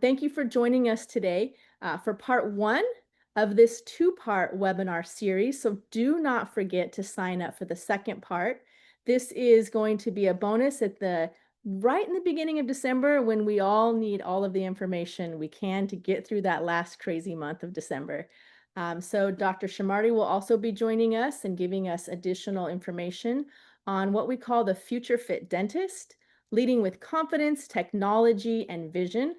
Thank you for joining us today for part one of this two-part webinar series. So do not forget to sign up for the second part. This is going to be a bonus at the right in the beginning of December when we all need all of the information we can to get through that last crazy month of December. So Dr. Shamarty will also be joining us and giving us additional information on what we call the Future Fit Dentist, leading with confidence, technology, and vision.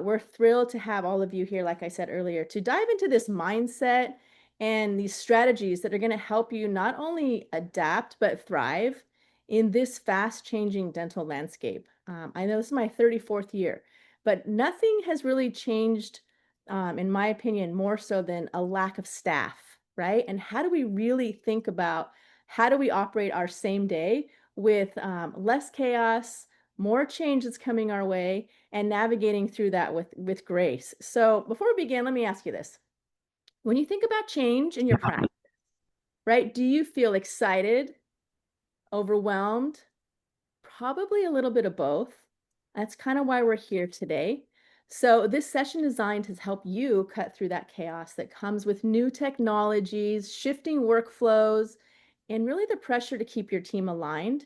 We're thrilled to have all of you here, like I said earlier, to dive into this mindset and these strategies that are going to help you not only adapt, but thrive in this fast changing dental landscape. I know this is my 34th year, but nothing has really changed, in my opinion, more so than a lack of staff, right? And how do we really think about how do we operate our same day with less chaos, more change that's coming our way, and navigating through that with grace. So before we begin, let me ask you this. When you think about change in your practice, right, do you feel excited, overwhelmed, probably a little bit of both? That's kind of why we're here today. So this session is designed to help you cut through that chaos that comes with new technologies, shifting workflows, and really the pressure to keep your team aligned.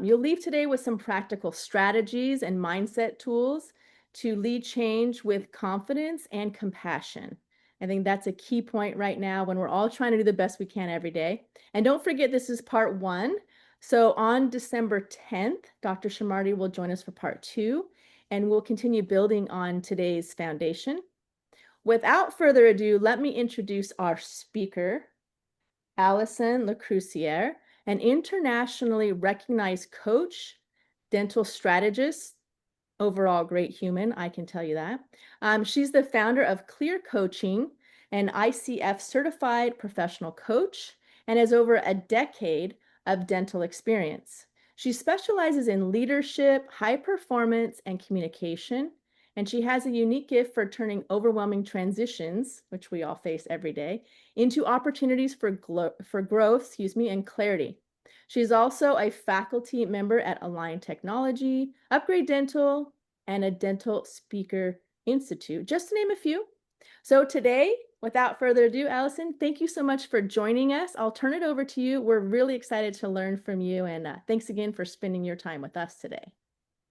You'll leave today with some practical strategies and mindset tools to lead change with confidence and compassion. I think that's a key point right now when we're all trying to do the best we can every day. And don't forget, this is part one. So on December 10th, Dr. Shamarty will join us for part two, and we'll continue building on today's foundation. Without further ado, let me introduce our speaker, Allison Lacoursiere, an internationally recognized coach, dental strategist, overall great human, I can tell you that. She's the founder of Clear Coaching, an ICF certified professional coach, and has over a decade of dental experience. She specializes in leadership, high performance, and communication, and she has a unique gift for turning overwhelming transitions, which we all face every day, into opportunities for growth, and clarity. She's also a faculty member at Align Technology, Upgrade Dental, and a Dental Speaker Institute, just to name a few. So today, without further ado, Allison, thank you so much for joining us. I'll turn it over to you. We're really excited to learn from you, and thanks again for spending your time with us today.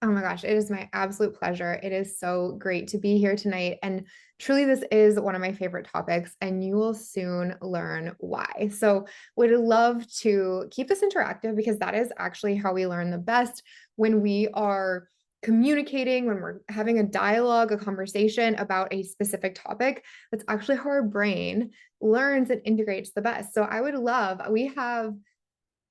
Oh my gosh, it is my absolute pleasure. It is so great to be here tonight. And truly, this is one of my favorite topics, and you will soon learn why. So, would love to keep this interactive because that is actually how we learn the best when we are communicating, when we're having a dialogue, a conversation about a specific topic. That's actually how our brain learns and integrates the best. So, I would love, we have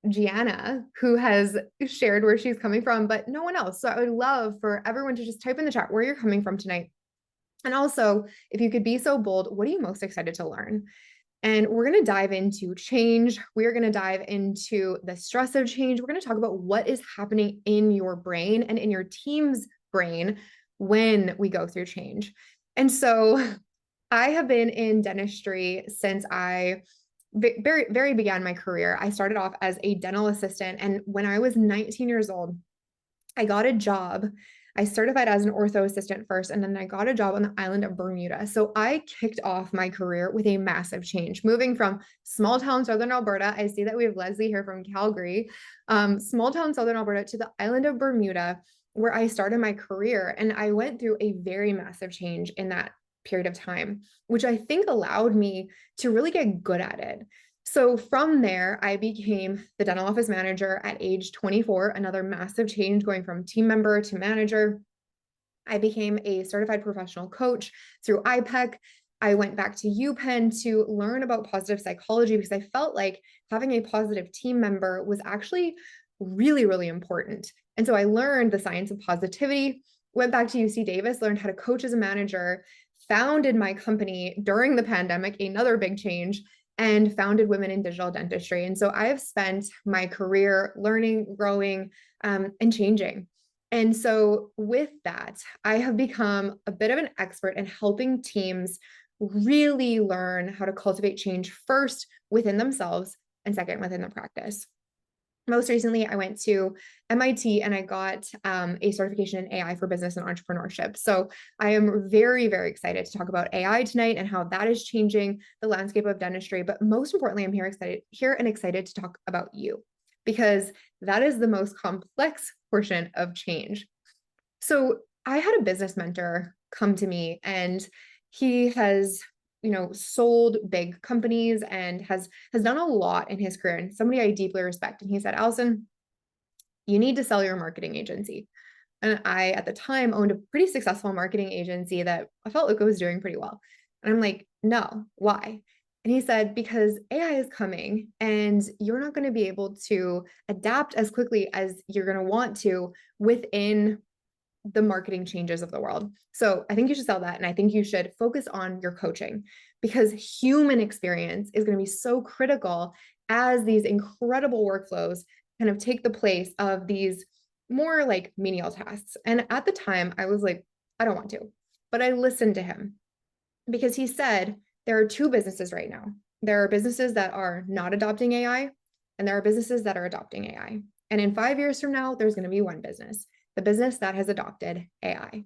Gianna, who has shared where she's coming from, but no one else. So I would love for everyone to just type in the chat where you're coming from tonight. And also, if you could be so bold, what are you most excited to learn? And we're going to dive into change. We're going to dive into the stress of change. We're going to talk about what is happening in your brain and in your team's brain when we go through change. And so I have been in dentistry since I very began my career. I started off as a dental assistant. And when I was 19 years old, I got a job. I certified as an ortho assistant first, and then I got a job on the island of Bermuda. So I kicked off my career with a massive change, moving from small town Southern Alberta. I see that we have Leslie here from Calgary, small town Southern Alberta to the island of Bermuda, where I started my career. And I went through a very massive change in that period of time, which I think allowed me to really get good at it. So from there, I became the dental office manager at age 24, another massive change going from team member to manager. I became a certified professional coach through IPEC. I went back to UPenn to learn about positive psychology because I felt like having a positive team member was actually really, really important. And so I learned the science of positivity, went back to UC Davis, learned how to coach as a manager, founded my company during the pandemic, another big change, and founded Women in Digital Dentistry. And so I have spent my career learning, growing, and changing. And so with that, I have become a bit of an expert in helping teams really learn how to cultivate change first within themselves and second within the practice. Most recently, I went to MIT and I got a certification in AI for business and entrepreneurship. So I am very, very excited to talk about AI tonight and how that is changing the landscape of dentistry. But most importantly, I'm here and excited to talk about you, because that is the most complex portion of change. So I had a business mentor come to me, and he has, sold big companies and has done a lot in his career, and somebody I deeply respect. And he said, Allison, you need to sell your marketing agency. And I, at the time, owned a pretty successful marketing agency that I felt like I was doing pretty well. And I'm like, no, why? And he said, because AI is coming and you're not going to be able to adapt as quickly as you're going to want to within the marketing changes of the world. So I think you should sell that. And I think you should focus on your coaching, because human experience is going to be so critical as these incredible workflows kind of take the place of these more like menial tasks. And at the time, I was like, I don't want to. But I listened to him because he said there are two businesses right now. There are businesses that are not adopting AI, and there are businesses that are adopting AI. And in 5 years from now, there's going to be one business, the business that has adopted AI.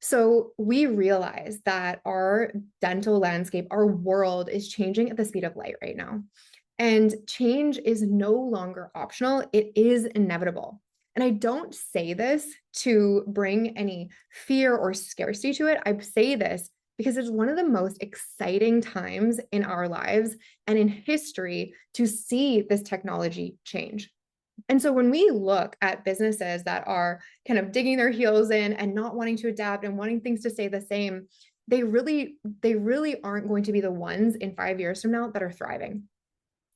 So we realize that our dental landscape, our world is changing at the speed of light right now. And change is no longer optional, it is inevitable. And I don't say this to bring any fear or scarcity to it. I say this because it's one of the most exciting times in our lives and in history to see this technology change. And so when we look at businesses that are kind of digging their heels in and not wanting to adapt and wanting things to stay the same, they really aren't going to be the ones in 5 years from now that are thriving.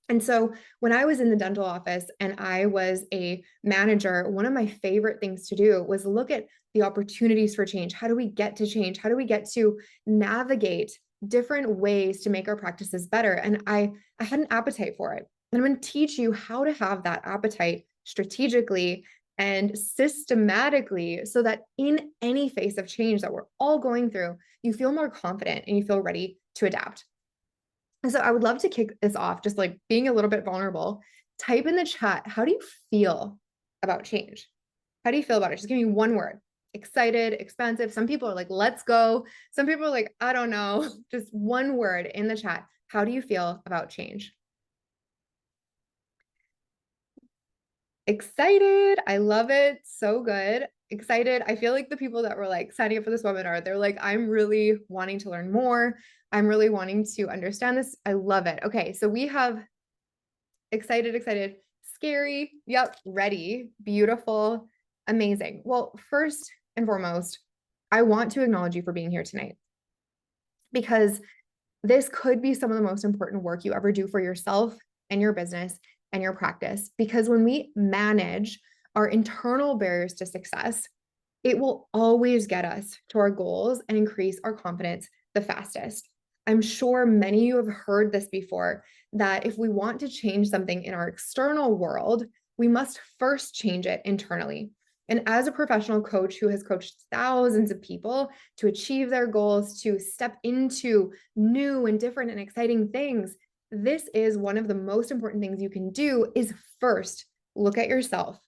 And so when I was in the dental office and I was a manager, one of my favorite things to do was look at the opportunities for change. How do we get to change? How do we get to navigate different ways to make our practices better? And I had an appetite for it. And I'm going to teach you how to have that appetite strategically and systematically so that in any phase of change that we're all going through, you feel more confident and you feel ready to adapt. And so I would love to kick this off, just like being a little bit vulnerable. Type in the chat, how do you feel about change? How do you feel about it? Just give me one word. Excited, expansive. Some people are like, let's go. Some people are like, I don't know. Just one word in the chat. How do you feel about change? Excited. I love it. So good. Excited. I feel like the people that were like signing up for this webinar, they're like, I'm really wanting to learn more. I'm really wanting to understand this. I love it. Okay. So we have excited, scary. Yep. Ready. Beautiful. Amazing. Well, first and foremost, I want to acknowledge you for being here tonight, because this could be some of the most important work you ever do for yourself and your business and your practice. Because when we manage our internal barriers to success, it will always get us to our goals and increase our confidence the fastest. I'm sure many of you have heard this before, that if we want to change something in our external world, we must first change it internally. And as a professional coach who has coached thousands of people to achieve their goals, to step into new and different and exciting things, this is one of the most important things you can do is first look at yourself.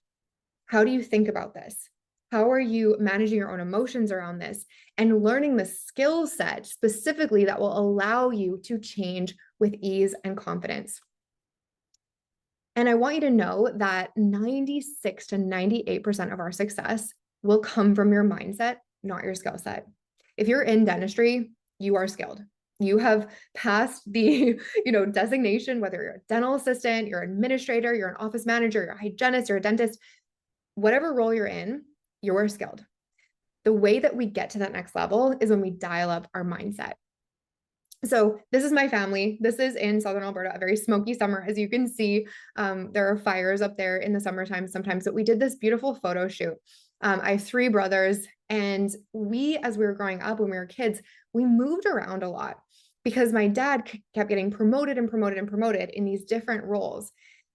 How do you think about this? How are you managing your own emotions around this and learning the skill set specifically that will allow you to change with ease and confidence? And I want you to know that 96 to 98% of our success will come from your mindset, not your skill set. If you're in dentistry, you are skilled. You have passed the, designation, whether you're a dental assistant, you're an administrator, you're an office manager, you're a hygienist, you're a dentist, whatever role you're in, you are skilled. The way that we get to that next level is when we dial up our mindset. So this is my family. This is in Southern Alberta, a very smoky summer. As you can see, there are fires up there in the summertime sometimes, but we did this beautiful photo shoot. I have three brothers, and as we were growing up, when we were kids, we moved around a lot because my dad kept getting promoted and promoted and promoted in these different roles.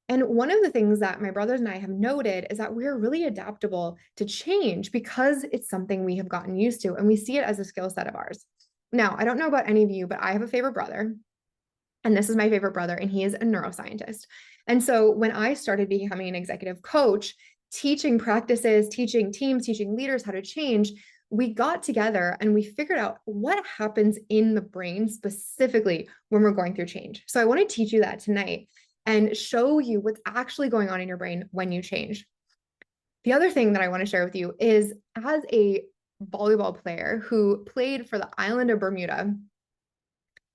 And one of the things that my brothers and I have noted is that we're really adaptable to change because it's something we have gotten used to, and we see it as a skill set of ours. Now, I don't know about any of you, but I have a favorite brother, and this is my favorite brother, and he is a neuroscientist. And so when I started becoming an executive coach, teaching practices, teaching teams, teaching leaders how to change, we got together and we figured out what happens in the brain specifically when we're going through change. So I want to teach you that tonight and show you what's actually going on in your brain when you change. The other thing that I want to share with you is, as a volleyball player who played for the island of Bermuda,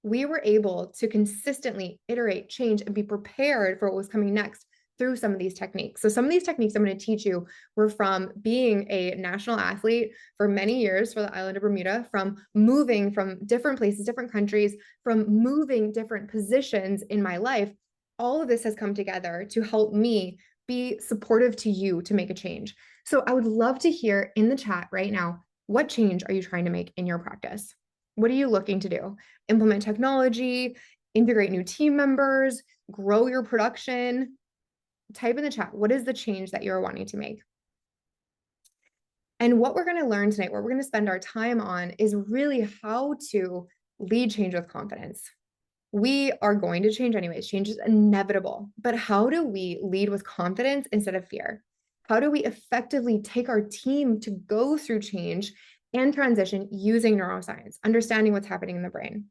we were able to consistently iterate, change, and be prepared for what was coming next through some of these techniques. So some of these techniques I'm going to teach you were from being a national athlete for many years for the island of Bermuda, from moving from different places, different countries, from moving different positions in my life. All of this has come together to help me be supportive to you to make a change. So I would love to hear in the chat right now, what change are you trying to make in your practice? What are you looking to do? Implement technology, integrate new team members, grow your production? Type in the chat, what is the change that you're wanting to make? And what we're going to learn tonight, what we're going to spend our time on, is really how to lead change with confidence. We are going to change anyways. Change is inevitable. But how do we lead with confidence instead of fear? How do we effectively take our team to go through change and transition using neuroscience, understanding what's happening in the brain?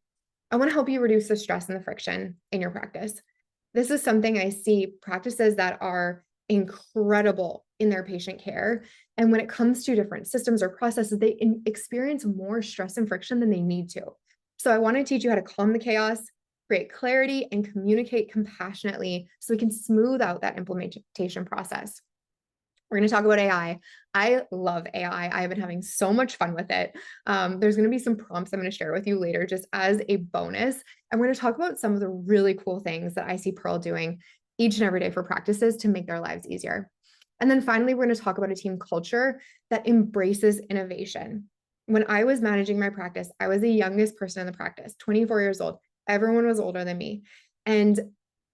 I want to help you reduce the stress and the friction in your practice. This is something I see practices that are incredible in their patient care. And when it comes to different systems or processes, they experience more stress and friction than they need to. So I want to teach you how to calm the chaos, create clarity, and communicate compassionately so we can smooth out that implementation process. We're going to talk about AI. I love AI. I have been having so much fun with it. There's going to be some prompts I'm going to share with you later just as a bonus. And we're going to talk about some of the really cool things that I see Pearl doing each and every day for practices to make their lives easier. And then finally, we're going to talk about a team culture that embraces innovation. When I was managing my practice, I was the youngest person in the practice, 24 years old. Everyone was older than me. And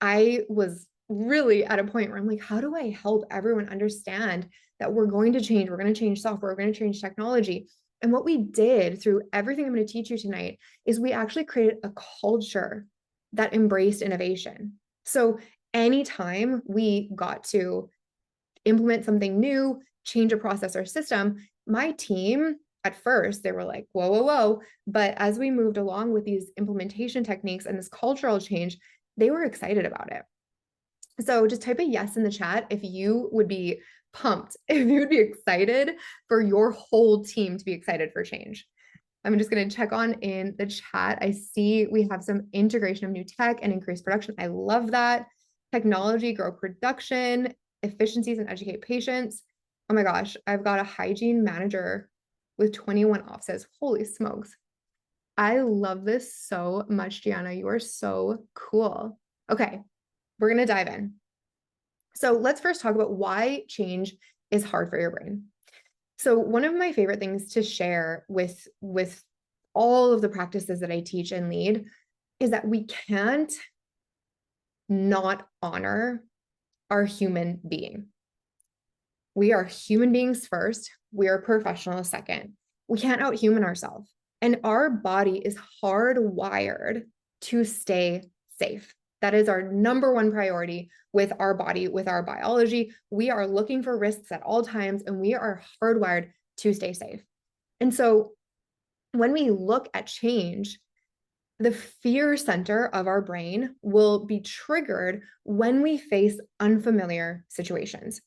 I was really at a point where I'm like, how do I help everyone understand that we're going to change? We're going to change software. We're going to change technology. And what we did through everything I'm going to teach you tonight is we actually created a culture that embraced innovation. So anytime we got to implement something new, change a process or system, my team, at first, they were like, whoa, whoa, whoa. But as we moved along with these implementation techniques and this cultural change, they were excited about it. So just type a yes in the chat if you would be pumped, if you would be excited for your whole team to be excited for change. I'm just going to check on in the chat. I see we have some integration of new tech and increased production. I love that. Technology, grow production, efficiencies, and educate patients. Oh my gosh, I've got a hygiene manager with 21 offices. Holy smokes. I love this so much, Gianna. You are so cool. Okay, we're going to dive in. So let's first talk about why change is hard for your brain. So one of my favorite things to share with all of the practices that I teach and lead is that we can't not honor our human being. We are human beings first. We are professionals second. We can't out-human ourselves. And our body is hardwired to stay safe. That is our number one priority with our body, with our biology. We are looking for risks at all times, and we are hardwired to stay safe. And so when we look at change, the fear center of our brain will be triggered when we face unfamiliar situations.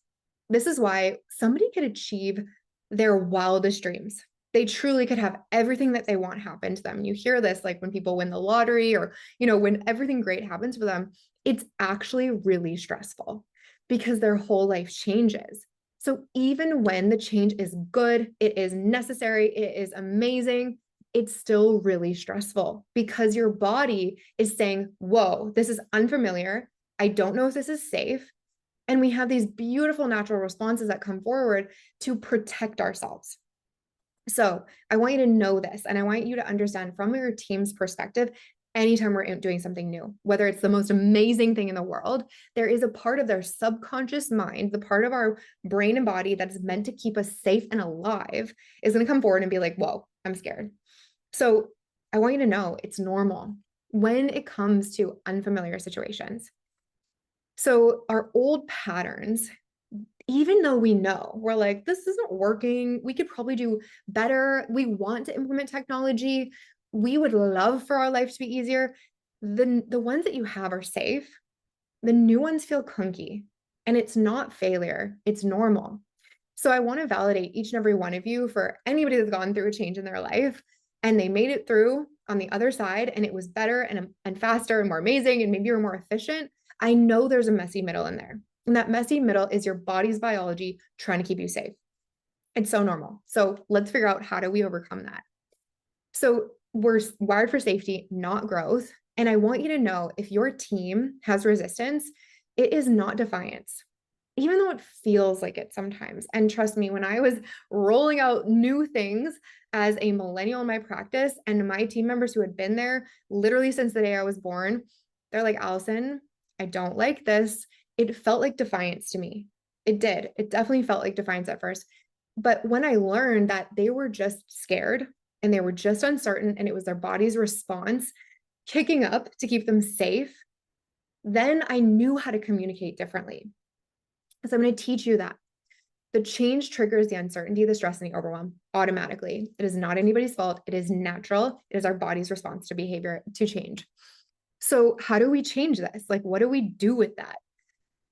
This is why somebody could achieve their wildest dreams. They truly could have everything that they want happen to them. You hear this like when people win the lottery or, when everything great happens for them, it's actually really stressful because their whole life changes. So even when the change is good, it is necessary, it is amazing, it's still really stressful because your body is saying, whoa, this is unfamiliar. I don't know if this is safe. And we have these beautiful natural responses that come forward to protect ourselves. So I want you to know this, and I want you to understand from your team's perspective, anytime we're doing something new, whether it's the most amazing thing in the world, there is a part of their subconscious mind, the part of our brain and body that is meant to keep us safe and alive, is going to come forward and be like, whoa, I'm scared. So I want you to know it's normal when it comes to unfamiliar situations. So our old patterns, even though we know we're like, this isn't working, we could probably do better. We want to implement technology. We would love for our life to be easier. The ones that you have are safe. The new ones feel clunky, and it's not failure, it's normal. So I want to validate each and every one of you for anybody that's gone through a change in their life and they made it through on the other side and it was better and faster and more amazing and maybe you're more efficient. I know there's a messy middle in there. And that messy middle is your body's biology trying to keep you safe. It's so normal. So let's figure out, how do we overcome that? So we're wired for safety, not growth. And I want you to know, if your team has resistance, it is not defiance, even though it feels like it sometimes. And trust me, when I was rolling out new things as a millennial in my practice, and my team members who had been there literally since the day I was born, they're like, Allison, I don't like this. It felt like defiance to me. It did. It definitely felt like defiance at first. But when I learned that they were just scared and they were just uncertain, and it was their body's response kicking up to keep them safe, then I knew how to communicate differently. So I'm going to teach you that the change triggers the uncertainty, the stress, and the overwhelm automatically. It is not anybody's fault. It is natural. It is our body's response to behavior, to change. So how do we change this? Like, what do we do with that?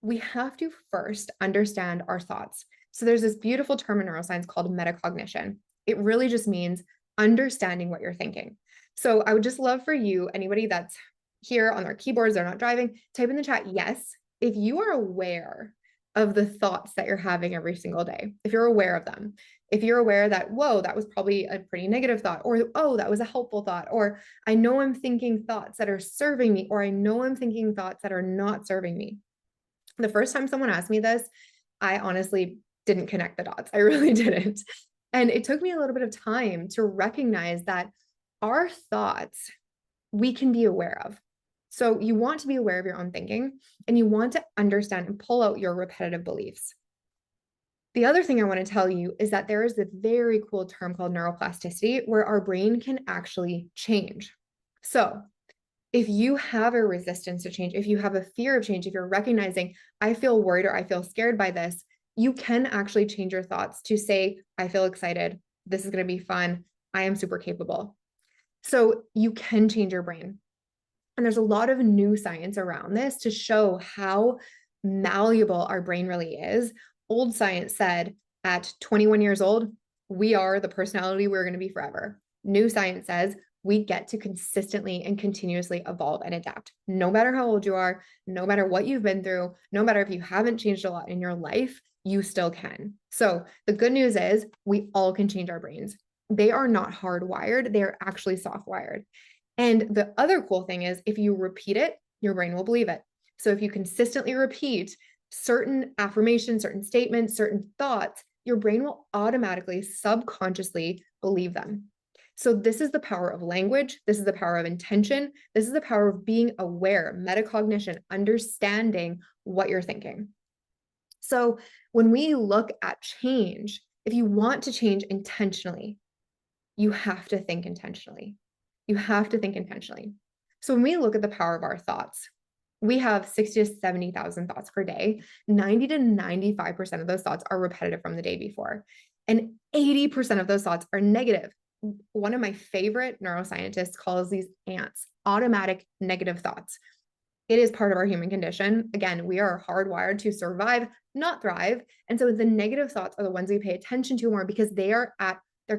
We have to first understand our thoughts. So there's this beautiful term in neuroscience called metacognition. It really just means understanding what you're thinking. So I would just love for you, anybody that's here on their keyboards, they're not driving, type in the chat, yes, if you are aware of the thoughts that you're having every single day, if you're aware of them, if you're aware that, whoa, that was probably a pretty negative thought, or, oh, that was a helpful thought, or I know I'm thinking thoughts that are serving me, or I know I'm thinking thoughts that are not serving me. The first time someone asked me this, I honestly didn't connect the dots. I really didn't. And it took me a little bit of time to recognize that our thoughts, we can be aware of. So you want to be aware of your own thinking, and you want to understand and pull out your repetitive beliefs. The other thing I want to tell you is that there is a very cool term called neuroplasticity, where our brain can actually change. So if you have a resistance to change, if you have a fear of change, if you're recognizing, I feel worried or I feel scared by this, you can actually change your thoughts to say, I feel excited. This is going to be fun. I am super capable. So you can change your brain. And there's a lot of new science around this to show how malleable our brain really is. Old science said at 21 years old, we are the personality we're going to be forever. New science says we get to consistently and continuously evolve and adapt. No matter how old you are, no matter what you've been through, no matter if you haven't changed a lot in your life, you still can. So the good news is we all can change our brains. They are not hardwired, they're actually soft wired. And the other cool thing is, if you repeat it, your brain will believe it. So if you consistently repeat certain affirmations, certain statements, certain thoughts, your brain will automatically, subconsciously believe them. So this is the power of language. This is the power of intention. This is the power of being aware, metacognition, understanding what you're thinking. So when we look at change, if you want to change intentionally, you have to think intentionally. You have to think intentionally. So when we look at the power of our thoughts, we have 60 to 70,000 thoughts per day. 90 to 95% of those thoughts are repetitive from the day before. And 80% of those thoughts are negative. One of my favorite neuroscientists calls these ants, automatic negative thoughts. It is part of our human condition. Again, we are hardwired to survive, not thrive. And so the negative thoughts are the ones we pay attention to more, because they're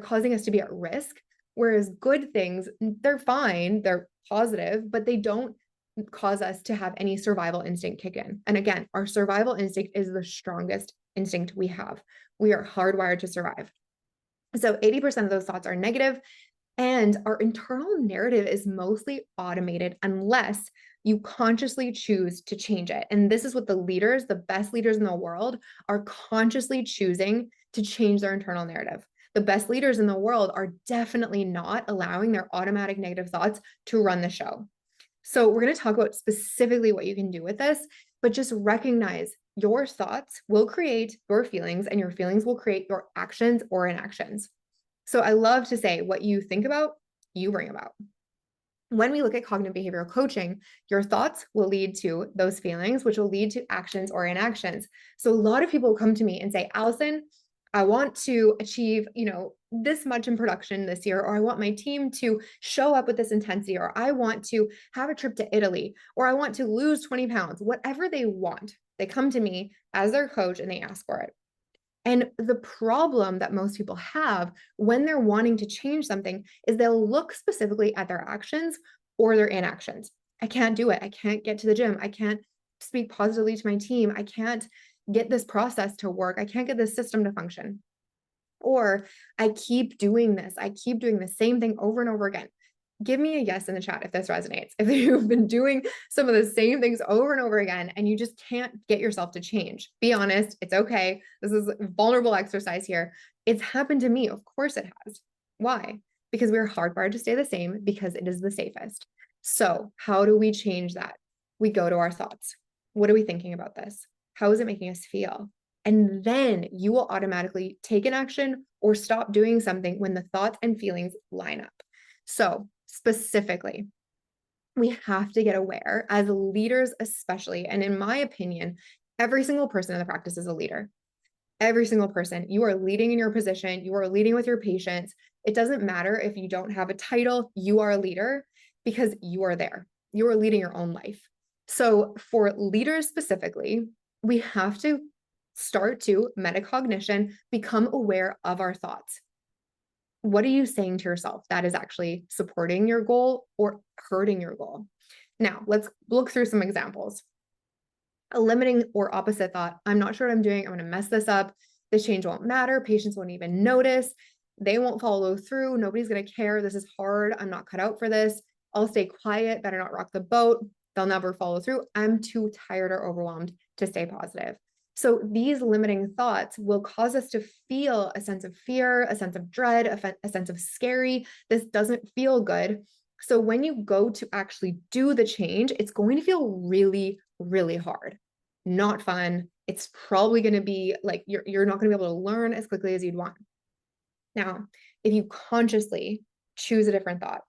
causing us to be at risk. Whereas good things, they're fine, they're positive, but they don't cause us to have any survival instinct kick in. And again, our survival instinct is the strongest instinct we have. We are hardwired to survive. So 80% of those thoughts are negative, and our internal narrative is mostly automated unless you consciously choose to change it. And this is what the leaders, the best leaders in the world, are consciously choosing to change their internal narrative. The best leaders in the world are definitely not allowing their automatic negative thoughts to run the show. So we're going to talk about specifically what you can do with this, but just recognize your thoughts will create your feelings, and your feelings will create your actions or inactions. So I love to say, what you think about, you bring about. When we look at cognitive behavioral coaching, your thoughts will lead to those feelings, which will lead to actions or inactions. So a lot of people come to me and say, Allison, I want to achieve, this much in production this year, or I want my team to show up with this intensity, or I want to have a trip to Italy, or I want to lose 20 pounds, whatever they want. They come to me as their coach and they ask for it. And the problem that most people have when they're wanting to change something is they'll look specifically at their actions or their inactions. I can't do it. I can't get to the gym. I can't speak positively to my team. I can't get this process to work. I can't get this system to function. Or I keep doing this. I keep doing the same thing over and over again. Give me a yes in the chat if this resonates. If you've been doing some of the same things over and over again and you just can't get yourself to change, be honest. It's okay. This is a vulnerable exercise here. It's happened to me. Of course it has. Why? Because we're hardwired to stay the same because it is the safest. So, how do we change that? We go to our thoughts. What are we thinking about this? How is it making us feel? And then you will automatically take an action or stop doing something when the thoughts and feelings line up. So, specifically, we have to get aware as leaders, especially. And in my opinion, every single person in the practice is a leader. Every single person. You are leading in your position, you are leading with your patients. It doesn't matter if you don't have a title, you are a leader because you are there. You are leading your own life. So, for leaders specifically, we have to start to metacognition, become aware of our thoughts. What are you saying to yourself that is actually supporting your goal or hurting your goal? Now, let's look through some examples. A limiting or opposite thought, I'm not sure what I'm doing. I'm going to mess this up. This change won't matter. Patients won't even notice. They won't follow through. Nobody's going to care. This is hard. I'm not cut out for this. I'll stay quiet. Better not rock the boat. They'll never follow through. I'm too tired or overwhelmed to stay positive. So these limiting thoughts will cause us to feel a sense of fear, a sense of dread, a sense of scary. This doesn't feel good. So when you go to actually do the change, it's going to feel really, really hard, not fun. It's probably going to be like you're not going to be able to learn as quickly as you'd want. Now, if you consciously choose a different thought,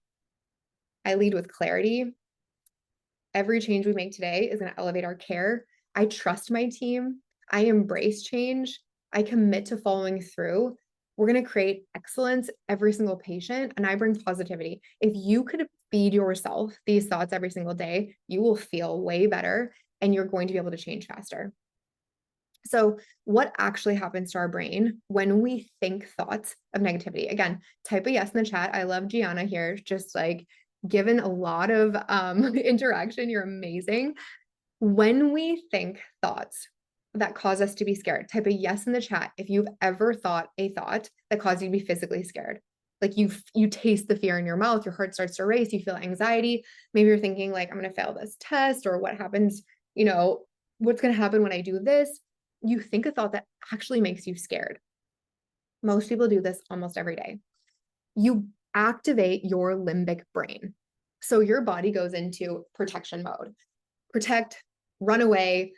I lead with clarity. Every change we make today is going to elevate our care. I trust my team. I embrace change. I commit to following through. We're going to create excellence every single patient, and I bring positivity. If you could feed yourself these thoughts every single day, you will feel way better and you're going to be able to change faster. So, what actually happens to our brain when we think thoughts of negativity? Again, type a yes in the chat. I love Gianna here, just like given a lot of interaction. You're amazing. When we think thoughts that cause us to be scared, type a yes in the chat if you've ever thought a thought that caused you to be physically scared. Like you taste the fear in your mouth, your heart starts to race, you feel anxiety. Maybe you're thinking like, I'm going to fail this test, or what happens, what's going to happen when I do this? You think a thought that actually makes you scared. Most people do this almost every day. You activate your limbic brain. So your body goes into protection mode. Protect, run away,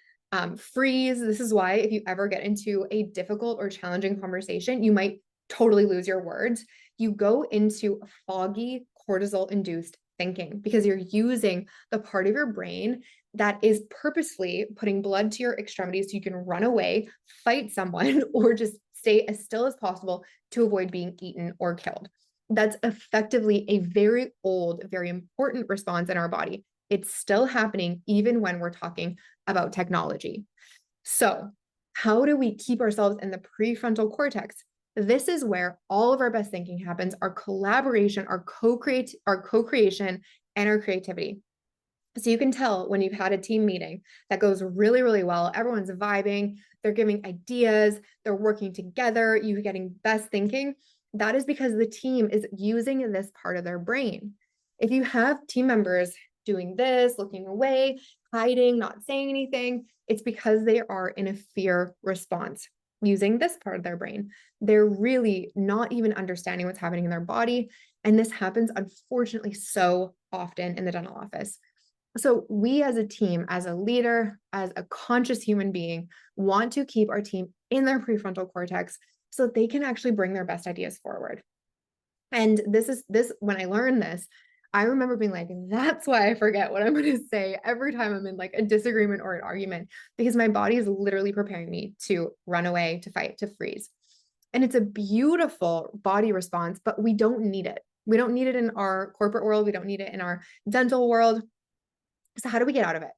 freeze. This is why if you ever get into a difficult or challenging conversation, you might totally lose your words. You go into foggy cortisol-induced thinking because you're using the part of your brain that is purposefully putting blood to your extremities so you can run away, fight someone, or just stay as still as possible to avoid being eaten or killed. That's effectively a very old, very important response in our body. It's still happening even when we're talking about technology. So, how do we keep ourselves in the prefrontal cortex? This is where all of our best thinking happens, our collaboration, our co-creation, and our creativity. So you can tell when you've had a team meeting that goes really, really well, everyone's vibing, they're giving ideas, they're working together, you're getting best thinking. That is because the team is using this part of their brain. If you have team members doing this, looking away, hiding, not saying anything, it's because they are in a fear response using this part of their brain. They're really not even understanding what's happening in their body. And this happens, unfortunately, so often in the dental office. So we as a team, as a leader, as a conscious human being, want to keep our team in their prefrontal cortex so that they can actually bring their best ideas forward. And this when I learned this, I remember being like, that's why I forget what I'm going to say every time I'm in like a disagreement or an argument, because my body is literally preparing me to run away, to fight, to freeze. And it's a beautiful body response, but we don't need it. We don't need it in our corporate world. We don't need it in our dental world. So, how do we get out of it?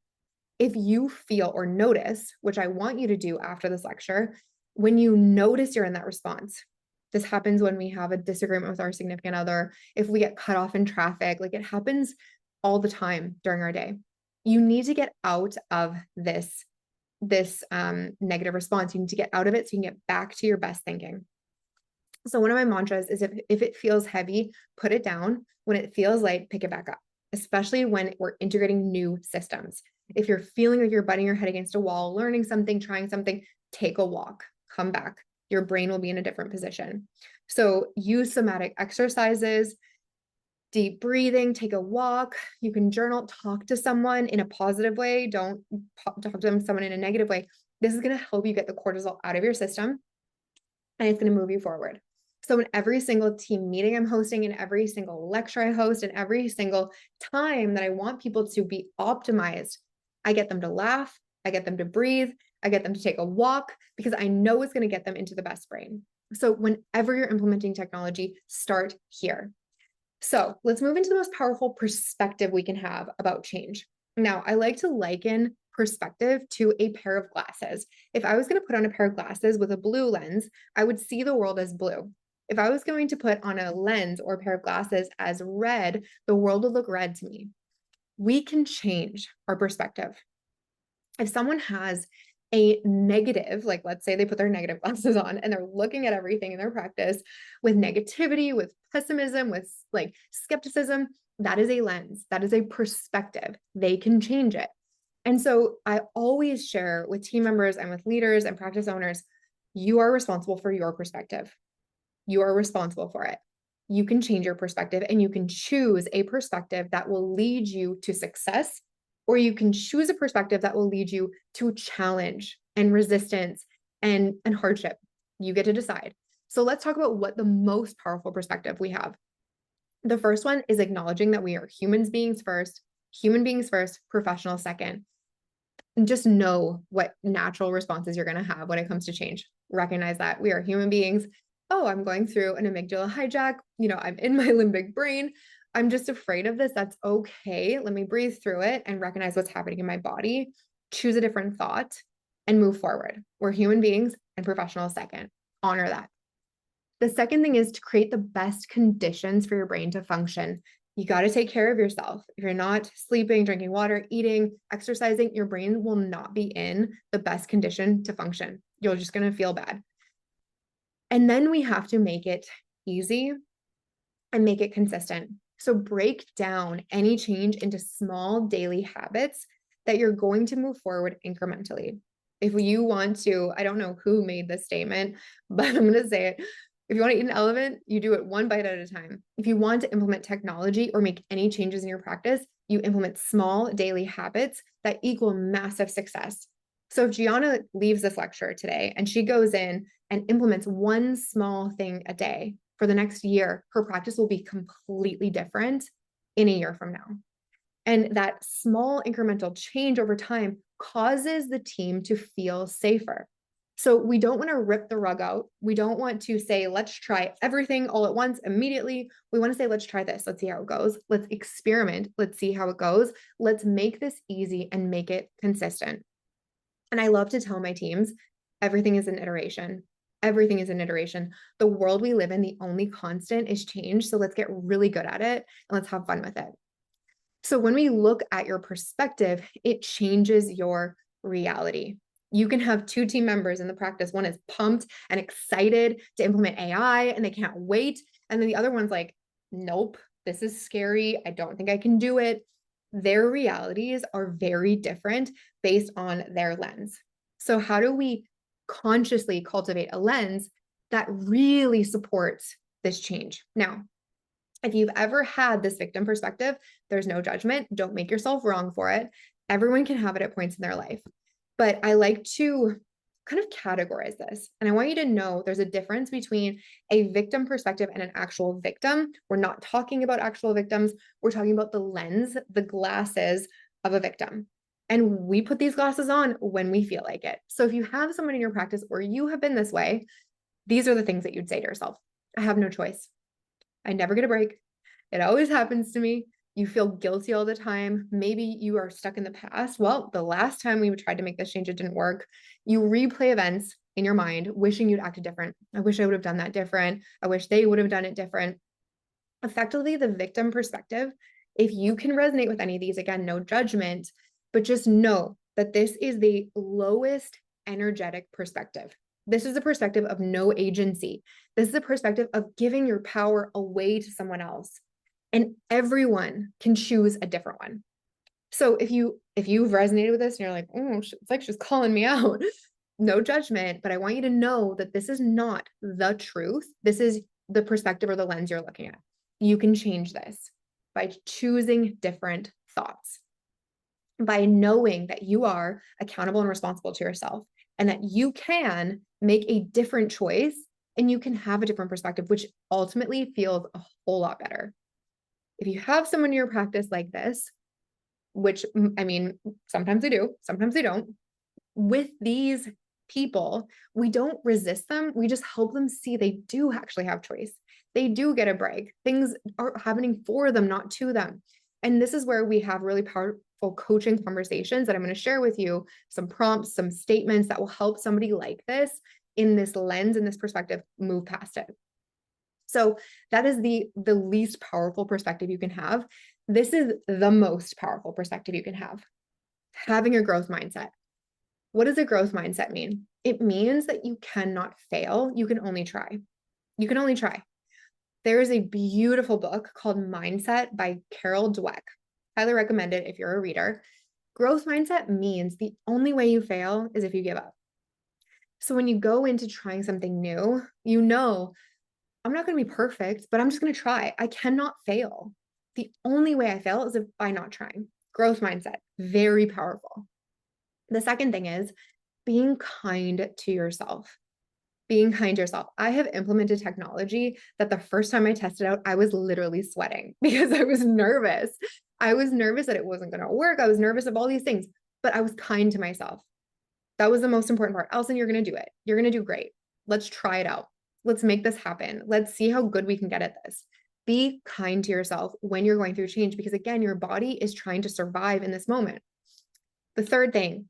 If you feel or notice, which I want you to do after this lecture, when you notice you're in that response, this happens when we have a disagreement with our significant other, if we get cut off in traffic, like it happens all the time during our day. You need to get out of this negative response. You need to get out of it so you can get back to your best thinking. So one of my mantras is if it feels heavy, put it down. When it feels light, pick it back up, especially when we're integrating new systems. If you're feeling like you're butting your head against a wall, learning something, trying something, take a walk, come back. Your brain will be in a different position. So use somatic exercises, deep breathing, take a walk. You can journal, talk to someone in a positive way. Don't talk to someone in a negative way. This is going to help you get the cortisol out of your system, and it's going to move you forward. So in every single team meeting I'm hosting, in every single lecture I host, and every single time that I want people to be optimized, I get them to laugh, I get them to breathe, I get them to take a walk, because I know it's going to get them into the best brain. So whenever you're implementing technology, start here. So let's move into the most powerful perspective we can have about change. Now, I like to liken perspective to a pair of glasses. If I was going to put on a pair of glasses with a blue lens, I would see the world as blue. If I was going to put on a lens or a pair of glasses as red, the world would look red to me. We can change our perspective. If someone has a negative, like let's say they put their negative glasses on and they're looking at everything in their practice with negativity, with pessimism, with like skepticism, that is a lens, that is a perspective. They can change it. And so I always share with team members and with leaders and practice owners, you are responsible for your perspective. You are responsible for it. You can change your perspective, and you can choose a perspective that will lead you to success, or you can choose a perspective that will lead you to challenge and resistance and hardship. You get to decide. So let's talk about what the most powerful perspective we have. The first one is acknowledging that we are human beings first, professional second. And just know what natural responses you're going to have when it comes to change. Recognize that we are human beings. Oh, I'm going through an amygdala hijack. I'm in my limbic brain. I'm just afraid of this. That's okay. Let me breathe through it and recognize what's happening in my body. Choose a different thought and move forward. We're human beings and professional second. Honor that. The second thing is to create the best conditions for your brain to function. You got to take care of yourself. If you're not sleeping, drinking water, eating, exercising, your brain will not be in the best condition to function. You're just going to feel bad. And then we have to make it easy and make it consistent. So break down any change into small daily habits that you're going to move forward incrementally. If you want to, I don't know who made this statement, but I'm going to say it. If you want to eat an elephant, you do it one bite at a time. If you want to implement technology or make any changes in your practice, you implement small daily habits that equal massive success. So if Gianna leaves this lecture today and she goes in and implements one small thing a day for the next year, her practice will be completely different in a year from now. And that small incremental change over time causes the team to feel safer. So we don't want to rip the rug out. We don't want to say, let's try everything all at once immediately. We want to say, let's try this. Let's see how it goes. Let's experiment. Let's see how it goes. Let's make this easy and make it consistent. And I love to tell my teams, everything is an iteration. Everything is an iteration. The world we live in, the only constant is change. So let's get really good at it and let's have fun with it. So when we look at your perspective, it changes your reality. You can have two team members in the practice. One is pumped and excited to implement AI and they can't wait. And then the other one's like, nope, this is scary. I don't think I can do it. Their realities are very different based on their lens. So how do we consciously cultivate a lens that really supports this change? Now, if you've ever had this victim perspective, there's no judgment. Don't make yourself wrong for it. Everyone can have it at points in their life. But I like to kind of categorize this. And I want you to know there's a difference between a victim perspective and an actual victim. We're not talking about actual victims. We're talking about the lens, the glasses of a victim. And we put these glasses on when we feel like it. So if you have someone in your practice or you have been this way, these are the things that you'd say to yourself. I have no choice. I never get a break. It always happens to me. You feel guilty all the time. Maybe you are stuck in the past. Well, the last time we tried to make this change, it didn't work. You replay events in your mind, wishing you'd acted different. I wish I would have done that different. I wish they would have done it different. Effectively, the victim perspective, if you can resonate with any of these, again, no judgment, but just know that this is the lowest energetic perspective. This is a perspective of no agency. This is a perspective of giving your power away to someone else. And everyone can choose a different one. So if you've resonated with this and you're like, oh, it's like she's calling me out, no judgment, but I want you to know that this is not the truth. This is the perspective or the lens you're looking at. You can change this by choosing different thoughts, by knowing that you are accountable and responsible to yourself, and that you can make a different choice and you can have a different perspective, which ultimately feels a whole lot better. If you have someone in your practice like this, which I mean, sometimes they do, sometimes they don't, with these people, we don't resist them. We just help them see they do actually have choice. They do get a break. Things are happening for them, not to them. And this is where we have really powerful coaching conversations that I'm going to share with you, some prompts, some statements that will help somebody like this in this lens, in this perspective, move past it. So that is the least powerful perspective you can have. This is the most powerful perspective you can have. Having a growth mindset. What does a growth mindset mean? It means that you cannot fail. You can only try. You can only try. There is a beautiful book called Mindset by Carol Dweck. Highly recommend it if you're a reader. Growth mindset means the only way you fail is if you give up. So when you go into trying something new, you know, I'm not going to be perfect, but I'm just going to try. I cannot fail. The only way I fail is if by not trying. Growth mindset, very powerful. The second thing is being kind to yourself. Being kind to yourself. I have implemented technology that the first time I tested out, I was literally sweating because I was nervous. I was nervous that it wasn't going to work. I was nervous of all these things, but I was kind to myself. That was the most important part. Allison, you're going to do it. You're going to do great. Let's try it out. Let's make this happen. Let's see how good we can get at this. Be kind to yourself when you're going through change, because again, your body is trying to survive in this moment. The third thing,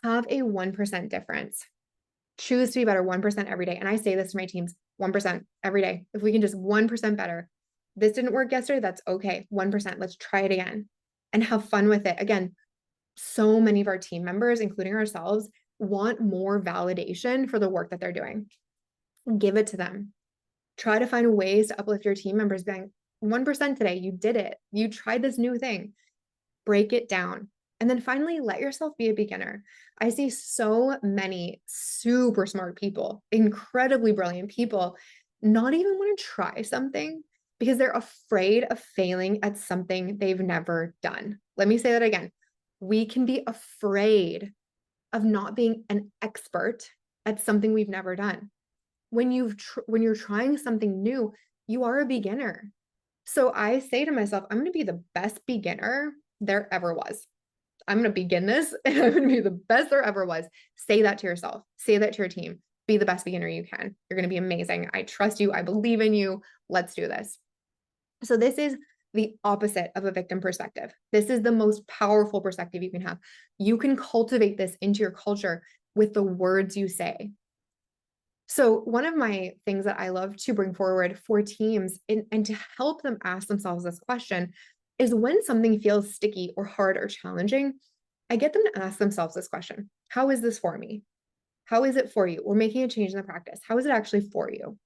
have a 1% difference. Choose to be better 1% every day. And I say this to my teams, 1% every day. If we can just 1% better. This didn't work yesterday, that's okay. 1%, let's try it again and have fun with it. Again, so many of our team members, including ourselves, want more validation for the work that they're doing. Give it to them. Try to find ways to uplift your team members, being 1% today. You did it. You tried this new thing. Break it down. And then finally, let yourself be a beginner. I see so many super smart people, incredibly brilliant people, not even want to try something because they're afraid of failing at something they've never done. Let me say that again. We can be afraid of not being an expert at something we've never done. When you're trying something new, you are a beginner. So I say to myself, I'm going to be the best beginner there ever was. I'm going to begin this and I'm going to be the best there ever was. Say that to yourself. Say that to your team. Be the best beginner you can. You're going to be amazing. I trust you. I believe in you. Let's do this. So this is the opposite of a victim perspective. This is the most powerful perspective you can have. You can cultivate this into your culture with the words you say. So one of my things that I love to bring forward for teams and to help them ask themselves this question is when something feels sticky or hard or challenging, I get them to ask themselves this question. How is this for me? How is it for you? We're making a change in the practice. How is it actually for you?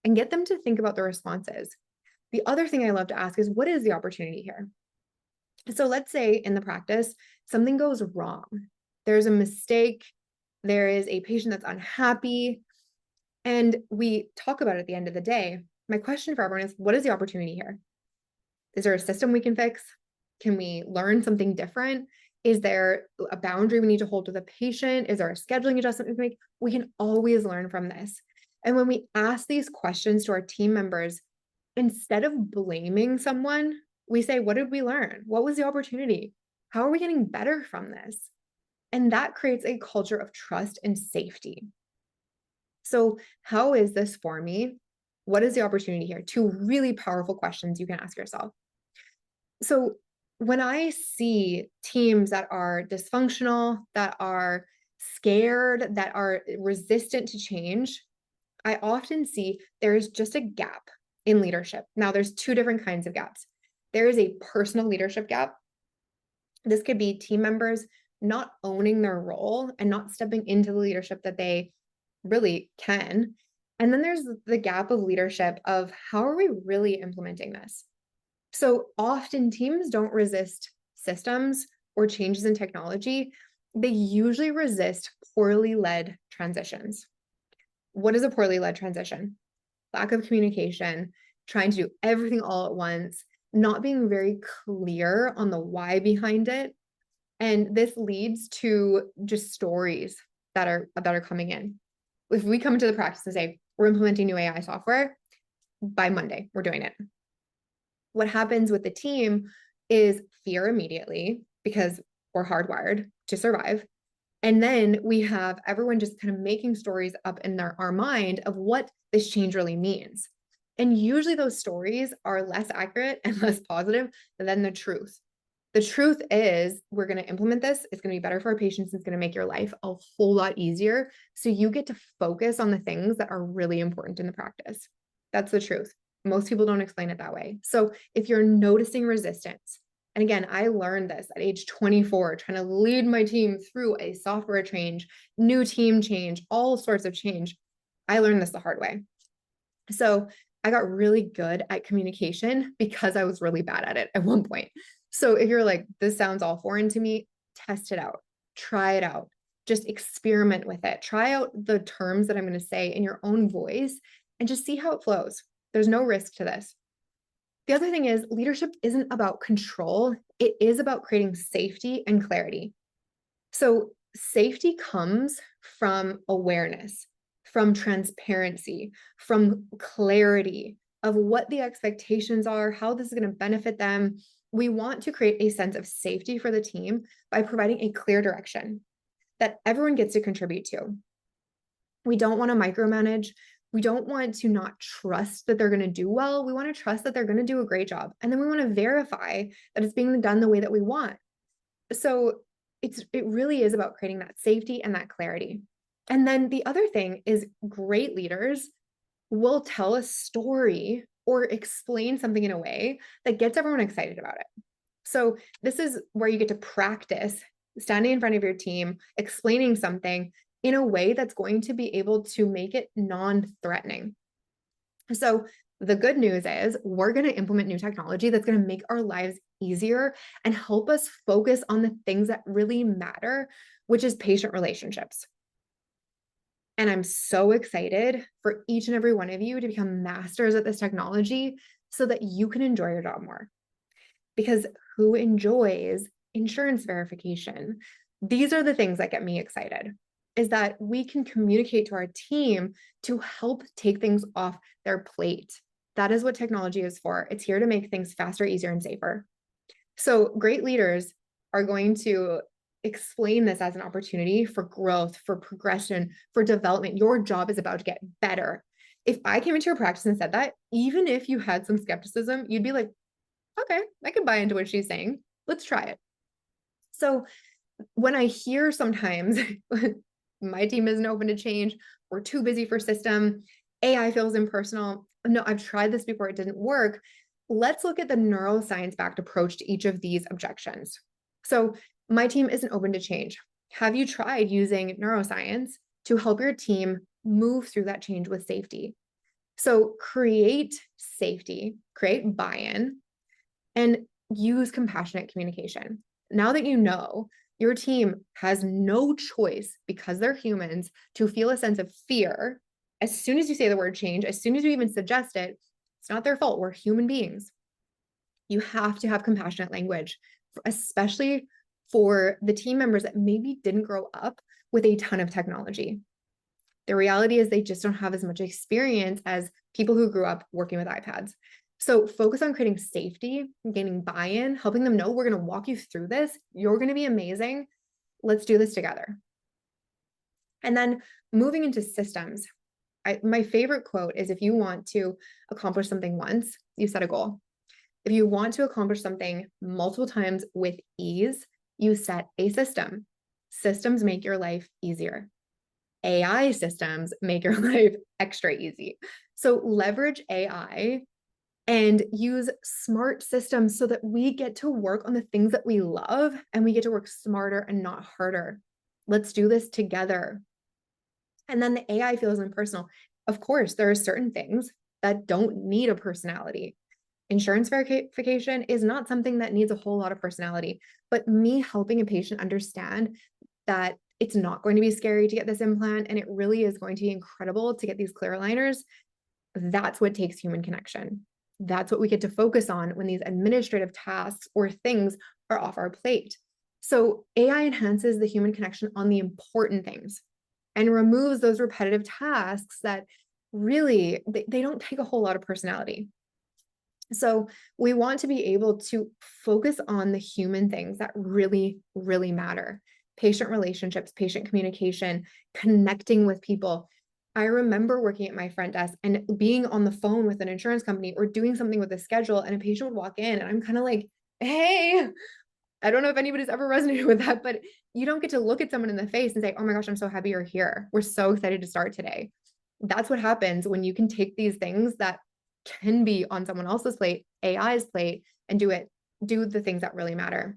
And get them to think about the responses. The other thing I love to ask is, what is the opportunity here? So let's say in the practice, something goes wrong. There's a mistake. There is a patient that's unhappy. And we talk about it at the end of the day. My question for everyone is, what is the opportunity here? Is there a system we can fix? Can we learn something different? Is there a boundary we need to hold with a patient? Is there a scheduling adjustment we can make? We can always learn from this. And when we ask these questions to our team members, instead of blaming someone, we say, what did we learn? What was the opportunity? How are we getting better from this? And that creates a culture of trust and safety. So, how is this for me? What is the opportunity here? Two really powerful questions you can ask yourself. So, when I see teams that are dysfunctional, that are scared, that are resistant to change, I often see there is just a gap in leadership. Now, there's two different kinds of gaps. There is a personal leadership gap. This could be team members not owning their role and not stepping into the leadership that they really can. And then there's the gap of leadership of how are we really implementing this? So often teams don't resist systems or changes in technology. They usually resist poorly led transitions. What is a poorly led transition? Lack of communication, trying to do everything all at once, not being very clear on the why behind it. And this leads to just stories that are coming in. If we come into the practice and say, we're implementing new AI software, by Monday, we're doing it. What happens with the team is fear immediately because we're hardwired to survive. And then we have everyone just kind of making stories up in our mind of what this change really means. And usually those stories are less accurate and less positive than the truth. The truth is we're going to implement this. It's going to be better for our patients. It's going to make your life a whole lot easier. So you get to focus on the things that are really important in the practice. That's the truth. Most people don't explain it that way. So if you're noticing resistance, and again, I learned this at age 24, trying to lead my team through a software change, new team change, all sorts of change. I learned this the hard way. So I got really good at communication because I was really bad at it at one point. So if you're like, this sounds all foreign to me, test it out, try it out, just experiment with it. Try out the terms that I'm going to say in your own voice and just see how it flows. There's no risk to this. The other thing is leadership isn't about control. It is about creating safety and clarity. So safety comes from awareness, from transparency, from clarity of what the expectations are, how this is going to benefit them. We want to create a sense of safety for the team by providing a clear direction that everyone gets to contribute to. We don't want to micromanage. We don't want to not trust that they're going to do well. We want to trust that they're going to do a great job. And then we want to verify that it's being done the way that we want. So it really is about creating that safety and that clarity. And then the other thing is great leaders will tell a story or explain something in a way that gets everyone excited about it. So this is where you get to practice standing in front of your team, explaining something in a way that's going to be able to make it non-threatening. So the good news is we're going to implement new technology that's going to make our lives easier and help us focus on the things that really matter, which is patient relationships. And I'm so excited for each and every one of you to become masters at this technology so that you can enjoy your job more. Because who enjoys insurance verification? These are the things that get me excited, is that we can communicate to our team to help take things off their plate. That is what technology is for. It's here to make things faster, easier, and safer. So great leaders are going to explain this as an opportunity for growth, for progression, for development. Your job is about to get better. If I came into your practice and said that, even if you had some skepticism, you'd be like, okay, I can buy into what she's saying. Let's try it. So when I hear sometimes my team isn't open to change, we're too busy for system, AI feels impersonal. No, I've tried this before, it didn't work. Let's look at the neuroscience backed approach to each of these objections. So my team isn't open to change. Have you tried using neuroscience to help your team move through that change with safety? So create safety, create buy-in, and use compassionate communication. Now that you know your team has no choice because they're humans to feel a sense of fear, as soon as you say the word change, as soon as you even suggest it, it's not their fault. We're human beings. You have to have compassionate language, especially for the team members that maybe didn't grow up with a ton of technology. The reality is they just don't have as much experience as people who grew up working with iPads. So focus on creating safety, gaining buy-in, helping them know we're going to walk you through this. You're going to be amazing. Let's do this together. And then moving into systems. My favorite quote is, if you want to accomplish something once, you set a goal. If you want to accomplish something multiple times with ease, you set a system. Systems make your life easier. AI systems make your life extra easy. So leverage AI and use smart systems so that we get to work on the things that we love and we get to work smarter and not harder. Let's do this together. And then the AI feels impersonal. Of course, there are certain things that don't need a personality. Insurance verification is not something that needs a whole lot of personality, but me helping a patient understand that it's not going to be scary to get this implant and it really is going to be incredible to get these clear aligners, that's what takes human connection. That's what we get to focus on when these administrative tasks or things are off our plate. So AI enhances the human connection on the important things and removes those repetitive tasks that really, they don't take a whole lot of personality. So we want to be able to focus on the human things that really, really matter. Patient relationships, patient communication, connecting with people. I remember working at my front desk and being on the phone with an insurance company or doing something with a schedule, and a patient would walk in and I'm kind of like, hey, I don't know if anybody's ever resonated with that, but you don't get to look at someone in the face and say, oh my gosh, I'm so happy you're here. We're so excited to start today. That's what happens when you can take these things that can be on someone else's plate, AI's plate, and do the things that really matter.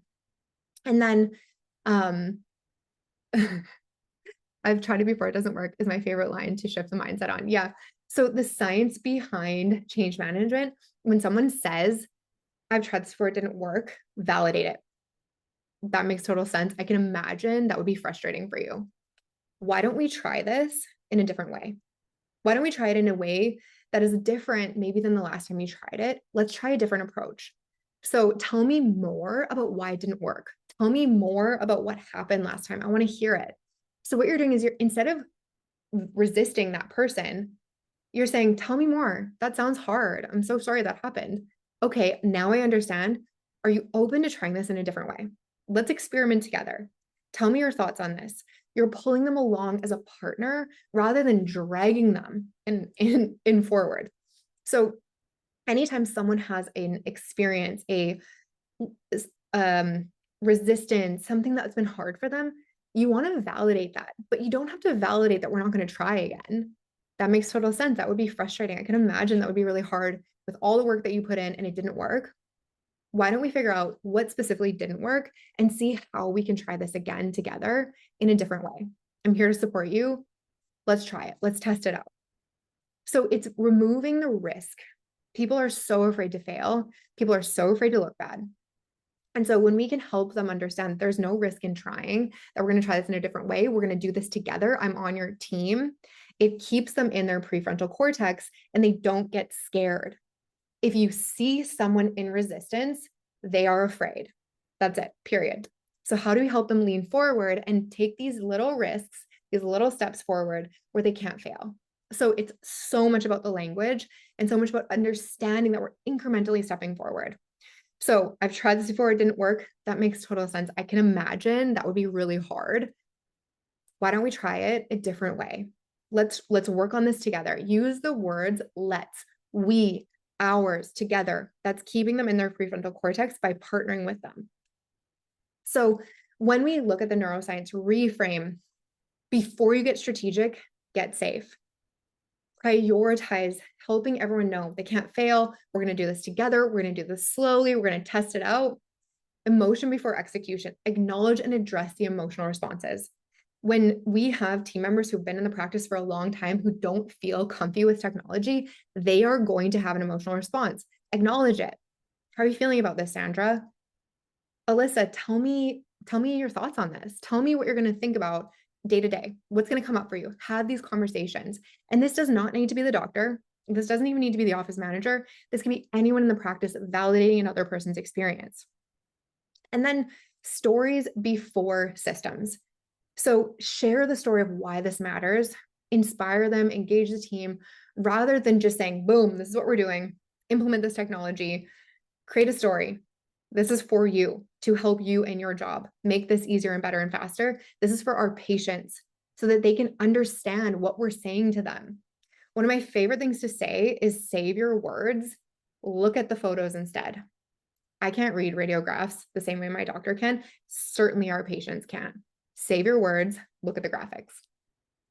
And then I've tried it before, it doesn't work, is my favorite line to shift the mindset on. Yeah. So the science behind change management, when someone says, I've tried this before, it didn't work, validate it. That makes total sense. I can imagine that would be frustrating for you. Why don't we try this in a different way? Why don't we try it in a way that is different maybe than the last time you tried it? Let's try a different approach. So tell me more about why it didn't work. Tell me more about what happened last time. I want to hear it. So what you're doing is, you're, instead of resisting that person, you're saying, tell me more. That sounds hard. I'm so sorry that happened. Okay, now I understand. Are you open to trying this in a different way? Let's experiment together. Tell me your thoughts on this. You're pulling them along as a partner rather than dragging them in forward. So anytime someone has an experience, a resistance, something that's been hard for them, you want to validate that, but you don't have to validate that we're not going to try again. That makes total sense. That would be frustrating. I can imagine that would be really hard with all the work that you put in and it didn't work. Why don't we figure out what specifically didn't work and see how we can try this again together in a different way? I'm here to support you. Let's try it. Let's test it out. So it's removing the risk. People are so afraid to fail. People are so afraid to look bad. And so when we can help them understand there's no risk in trying, that we're going to try this in a different way, we're going to do this together, I'm on your team, it keeps them in their prefrontal cortex and they don't get scared. If you see someone in resistance, they are afraid. That's it, period. So how do we help them lean forward and take these little risks, these little steps forward where they can't fail? So it's so much about the language and so much about understanding that we're incrementally stepping forward. So I've tried this before, it didn't work. That makes total sense. I can imagine that would be really hard. Why don't we try it a different way? Let's work on this together. Use the words let's, we, ours, together. That's keeping them in their prefrontal cortex by partnering with them. So when we look at the neuroscience reframe, before you get strategic, get safe. Prioritize helping everyone know they can't fail. We're going to do this together. We're going to do this slowly. We're going to test it out. Emotion before execution. Acknowledge and address the emotional responses. When we have team members who've been in the practice for a long time who don't feel comfy with technology, they are going to have an emotional response. Acknowledge it. How are you feeling about this, Sandra? Alyssa, tell me your thoughts on this. Tell me what you're going to think about day to day. What's going to come up for you? Have these conversations. And this does not need to be the doctor. This doesn't even need to be the office manager. This can be anyone in the practice validating another person's experience. And then Stories before systems. So share the story of why this matters, inspire them, engage the team, rather than just saying, boom, this is what we're doing, implement this technology, create a story. This is for you to help you in your job, make this easier and better and faster. This is for our patients so that they can understand what we're saying to them. One of my favorite things to say is save your words, look at the photos instead. I can't read radiographs the same way my doctor can. Certainly our patients can. Save your words, look at the graphics.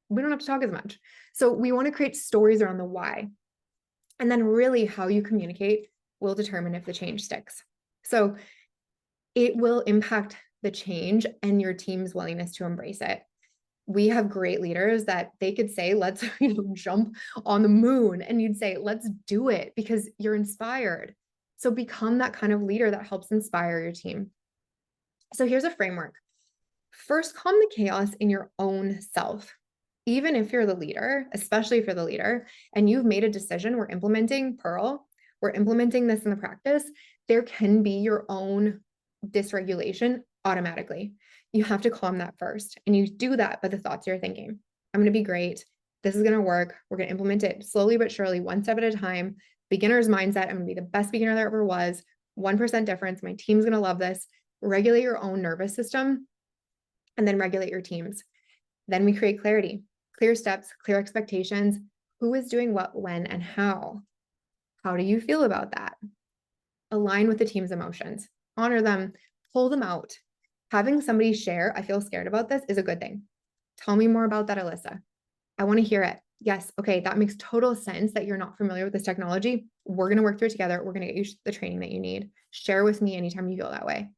We don't have to talk as much. So we want to create stories around the why. And then really how you communicate will determine if the change sticks. So it will impact the change and your team's willingness to embrace it. We have great leaders that they could say, let's jump on the moon. And you'd say, let's do it because you're inspired. So become that kind of leader that helps inspire your team. So here's a framework. First, calm the chaos in your own self. Even if you're the leader, especially if you're the leader, and you've made a decision, we're implementing Pearl, we're implementing this in the practice, there can be your own dysregulation automatically. You have to calm that first. And you do that by the thoughts you're thinking. I'm going to be great. This is going to work. We're going to implement it slowly but surely, one step at a time. Beginner's mindset. I'm going to be the best beginner there ever was. 1% difference. My team's going to love this. Regulate your own nervous system and then regulate your teams. Then we create clarity, clear steps, clear expectations. Who is doing what, when, and how? How do you feel about that? Align with the team's emotions. Honor them. Pull them out. Having somebody share, I feel scared about this, is a good thing. Tell me more about that, Alyssa. I want to hear it. Yes, okay, that makes total sense that you're not familiar with this technology. We're going to work through it together. We're going to get you the training that you need. Share with me anytime you feel that way.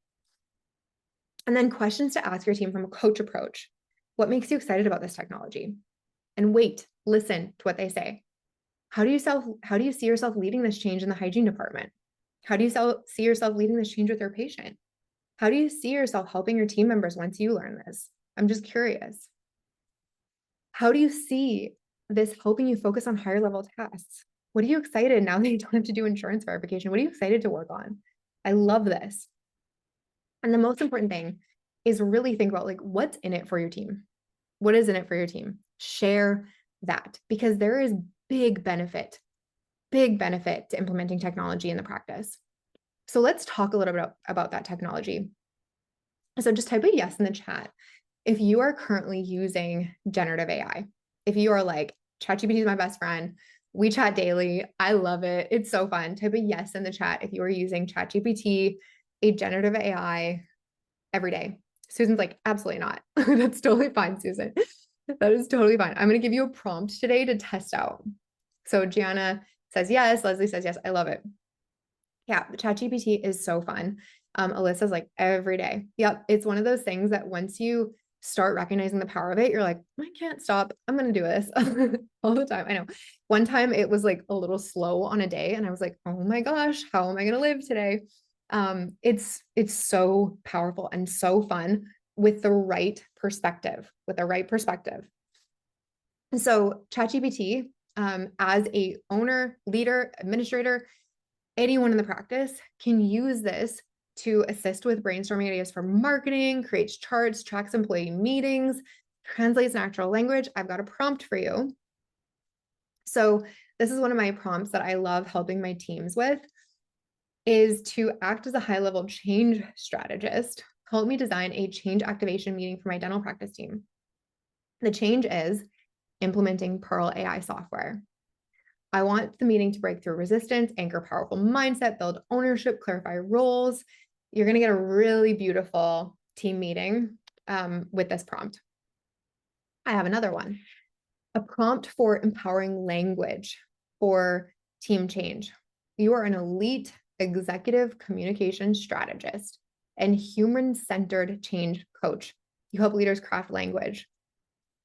And then questions to ask your team from a coach approach. What makes you excited about this technology? And wait, listen to what they say. How do you see yourself leading this change in the hygiene department? How do you see yourself leading this change with your patient? How do you see yourself helping your team members once you learn this? I'm just curious. How do you see this helping you focus on higher level tasks? What are you excited now that you don't have to do insurance verification? What are you excited to work on? I love this. And the most important thing is really think about what's in it for your team. What is in it for your team? Share that because there is big benefit to implementing technology in the practice. So let's talk a little bit about that technology. So just type a yes in the chat if you are currently using generative AI. If you are like, ChatGPT is my best friend, we chat daily, I love it, it's so fun. Type a yes in the chat if you are using ChatGPT, a generative AI every day. Susan's like, absolutely not. That's totally fine, Susan. That is totally fine. I'm going to give you a prompt today to test out. So Gianna says yes. Leslie says yes. I love it. Yeah, the ChatGPT is so fun. Alyssa's like every day. Yep. It's one of those things that once you start recognizing the power of it, you're like, I can't stop. I'm going to do this all the time. I know. One time it was like a little slow on a day and I was like, oh my gosh, how am I going to live today? It's so powerful and so fun with the right perspective, And so ChatGPT, as a owner, leader, administrator, anyone in the practice can use this to assist with brainstorming ideas for marketing, creates charts, tracks employee meetings, translates natural language. I've got a prompt for you. So this is one of my prompts that I love helping my teams with, is to act as a high-level change strategist. Help me design a change activation meeting for my dental practice team. The change is implementing Pearl AI software. I want the meeting to break through resistance, anchor powerful mindset, build ownership, clarify roles. You're going to get a really beautiful team meeting with this prompt. I have another one, a prompt for empowering language for team change. You are an elite executive communication strategist and human-centered change coach. You help leaders craft language.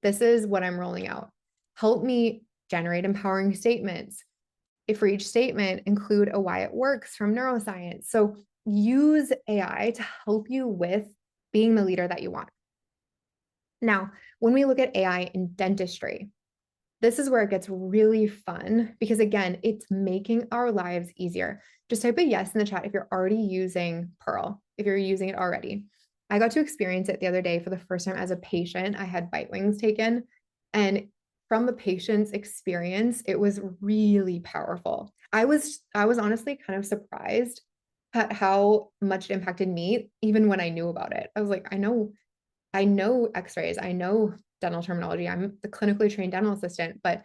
This is what I'm rolling out. Help me generate empowering statements. If for each statement, include a why it works from neuroscience. So use AI to help you with being the leader that you want. Now, when we look at AI in dentistry, this is where it gets really fun because again, it's making our lives easier. Just type a yes in the chat if you're already using Pearl, if you're using it already. I got to experience it the other day for the first time as a patient. I had bite wings taken, and from the patient's experience, it was really powerful. I was honestly kind of surprised at how much it impacted me, even when I knew about it. I was like, I know x-rays, I know dental terminology. I'm the clinically trained dental assistant, but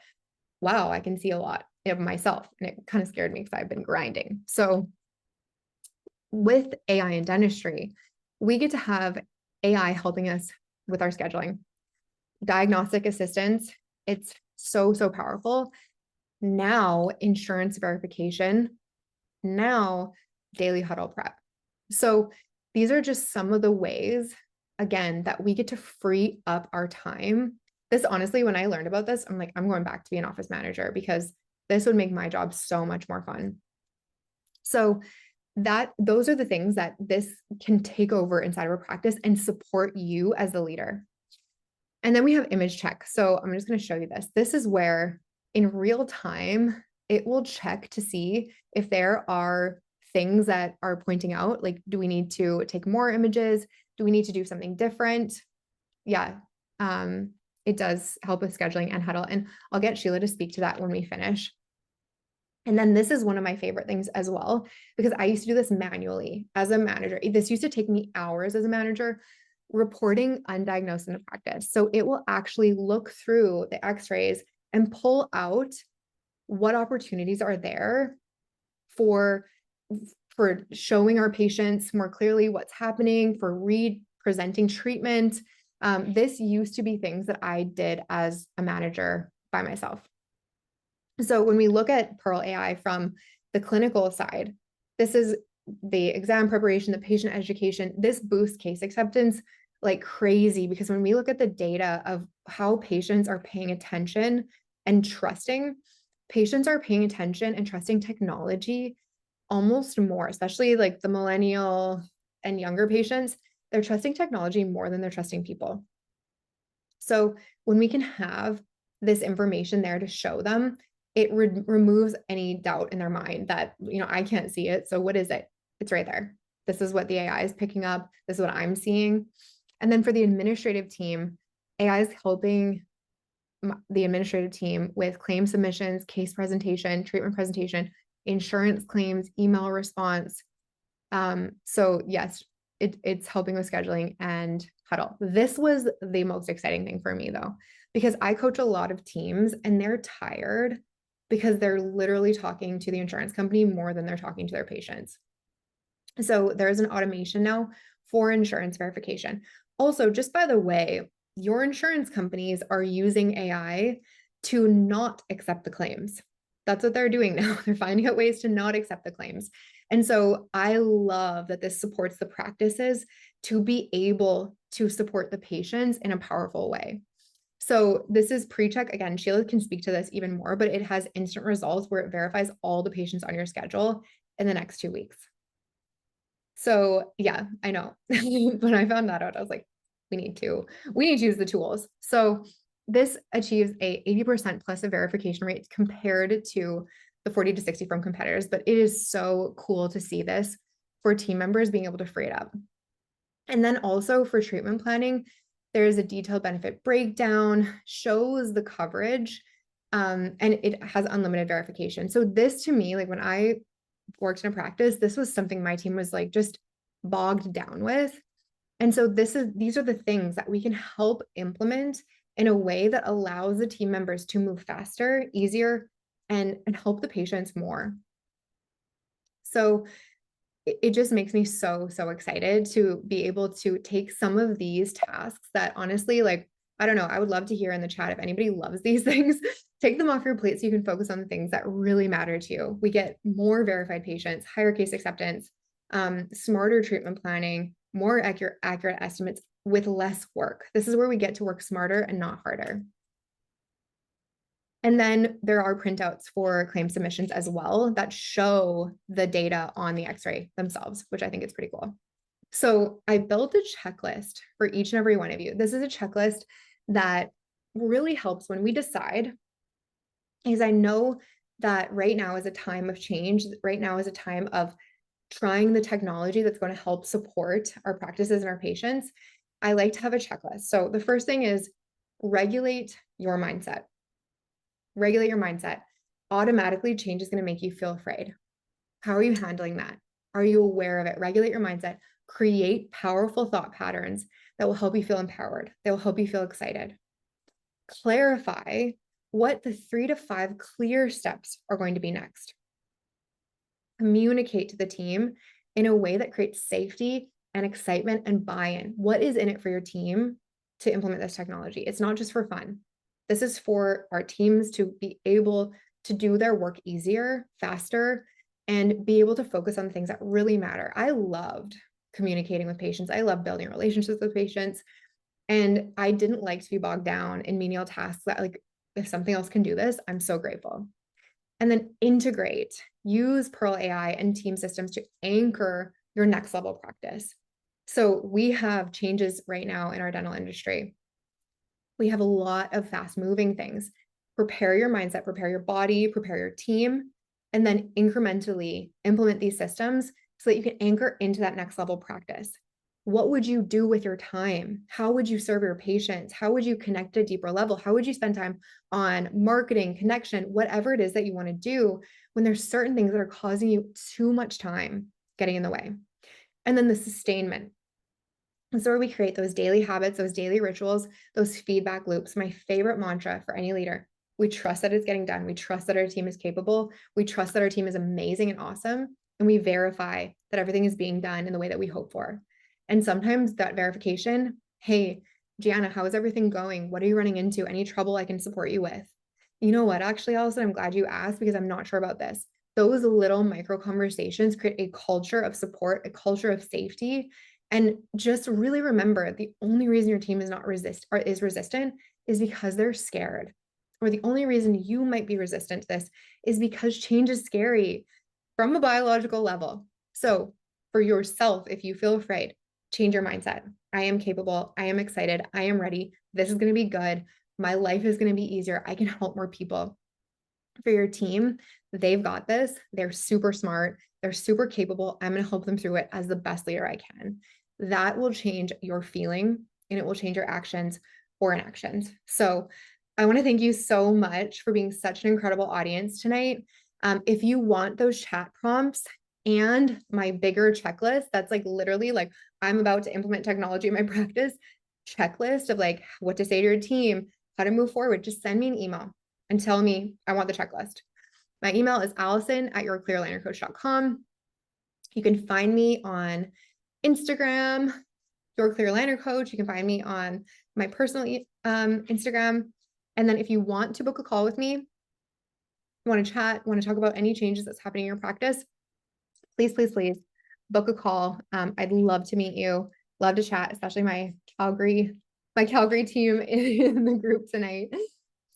wow, I can see a lot of myself. And it kind of scared me because I've been grinding. So with AI in dentistry, we get to have AI helping us with our scheduling, diagnostic assistance. It's so, so powerful. Now, insurance verification, now, daily huddle prep. So, these are just some of the ways, again, that we get to free up our time. This honestly, when I learned about this, I'm like, I'm going back to be an office manager because this would make my job so much more fun. So, those are the things that this can take over inside of a practice and support you as the leader. And then we have image check. So I'm just going to show you this. This is where in real time, it will check to see if there are things that are pointing out, like, do we need to take more images? Do we need to do something different? Yeah. It does help with scheduling and huddle. And I'll get Sheela to speak to that when we finish. And then this is one of my favorite things as well, because I used to do this manually as a manager. This used to take me hours as a manager reporting undiagnosed in the practice. So it will actually look through the x-rays and pull out what opportunities are there for showing our patients more clearly what's happening, for presenting treatment. This used to be things that I did as a manager by myself. So when we look at Pearl AI from the clinical side, this is the exam preparation, the patient education. This boosts case acceptance like crazy, because when we look at the data of how patients are paying attention and trusting, patients are paying attention and trusting technology almost more, especially like the millennial and younger patients. They're trusting technology more than they're trusting people. So when we can have this information there to show them, it removes any doubt in their mind that, I can't see it. So what is it? It's right there. This is what the AI is picking up. This is what I'm seeing. And then for the administrative team, AI is helping the administrative team with claim submissions, case presentation, treatment presentation, insurance claims, email response. So yes, it's helping with scheduling and huddle. This was the most exciting thing for me though, because I coach a lot of teams and they're tired because they're literally talking to the insurance company more than they're talking to their patients. So there's an automation now for insurance verification. Also, just by the way, your insurance companies are using AI to not accept the claims. That's what they're doing now. They're finding out ways to not accept the claims. And so I love that this supports the practices to be able to support the patients in a powerful way. So this is pre-check. Again, Sheela can speak to this even more, but it has instant results where it verifies all the patients on your schedule in the next 2 weeks. So yeah, I know. When I found that out, I was like, we need to use the tools. So this achieves a 80% plus of verification rate compared to the 40 to 60 from competitors, but it is so cool to see this for team members being able to free it up. And then also for treatment planning, there's a detailed benefit breakdown, shows the coverage, and it has unlimited verification. So this to me, like when I worked in a practice, this was something my team was like just bogged down with. And so these are the things that we can help implement in a way that allows the team members to move faster, easier, and help the patients more. So it just makes me so, so excited to be able to take some of these tasks that honestly, like, I don't know, I would love to hear in the chat if anybody loves these things, take them off your plate so you can focus on the things that really matter to you. We get more verified patients, higher case acceptance, smarter treatment planning, more accurate estimates with less work. This is where we get to work smarter and not harder. And then there are printouts for claim submissions as well that show the data on the x-ray themselves, which I think is pretty cool. So I built a checklist for each and every one of you. This is a checklist that really helps when we decide, because I know that right now is a time of change. Right now is a time of trying the technology that's going to help support our practices and our patients, I like to have a checklist. So the first thing is regulate your mindset. Regulate your mindset. Automatically, change is going to make you feel afraid. How are you handling that? Are you aware of it? Regulate your mindset. Create powerful thought patterns that will help you feel empowered, that will help you feel excited. Clarify what the 3 to 5 clear steps are going to be next. Communicate to the team in a way that creates safety and excitement and buy-in. What is in it for your team to implement this technology? It's not just for fun. This is for our teams to be able to do their work easier, faster, and be able to focus on things that really matter. I loved communicating with patients. I love building relationships with patients. And I didn't like to be bogged down in menial tasks that, like, if something else can do this, I'm so grateful. And then integrate, use Pearl AI and team systems to anchor your next level practice. So we have changes right now in our dental industry. We have a lot of fast moving things. Prepare your mindset, prepare your body, prepare your team, and then incrementally implement these systems so that you can anchor into that next level practice. What would you do with your time? How would you serve your patients? How would you connect at a deeper level? How would you spend time on marketing, connection, whatever it is that you want to do when there's certain things that are causing you too much time getting in the way? And then the sustainment. So where we create those daily habits, those daily rituals, those feedback loops. My favorite mantra for any leader: we trust that it's getting done. We trust that our team is capable. We trust that our team is amazing and awesome. And we verify that everything is being done in the way that we hope for. And sometimes that verification, hey, Gianna, how is everything going? What are you running into? Any trouble I can support you with? You know what, actually, Allison, I'm glad you asked because I'm not sure about this. Those little micro conversations create a culture of support, a culture of safety. And just really remember, the only reason your team is not resistant is because they're scared. Or the only reason you might be resistant to this is because change is scary from a biological level. So for yourself, if you feel afraid, change your mindset. I am capable. I am excited. I am ready. This is going to be good. My life is going to be easier. I can help more people. For your team, they've got this. They're super smart. They're super capable. I'm going to help them through it as the best leader I can. That will change your feeling and it will change your actions or inactions. So I want to thank you so much for being such an incredible audience tonight. If you want those chat prompts and my bigger checklist, that's like literally like I'm about to implement technology in my practice checklist of like what to say to your team, how to move forward, just send me an email and tell me I want the checklist. My email is allison@yourclearlinercoach.com. You can find me on Instagram, Your Clear Liner Coach. You can find me on my personal Instagram. And then if you want to book a call with me, want to chat, want to talk about any changes that's happening in your practice, please, please, please book a call. I'd love to meet you, love to chat, especially my Calgary team in the group tonight.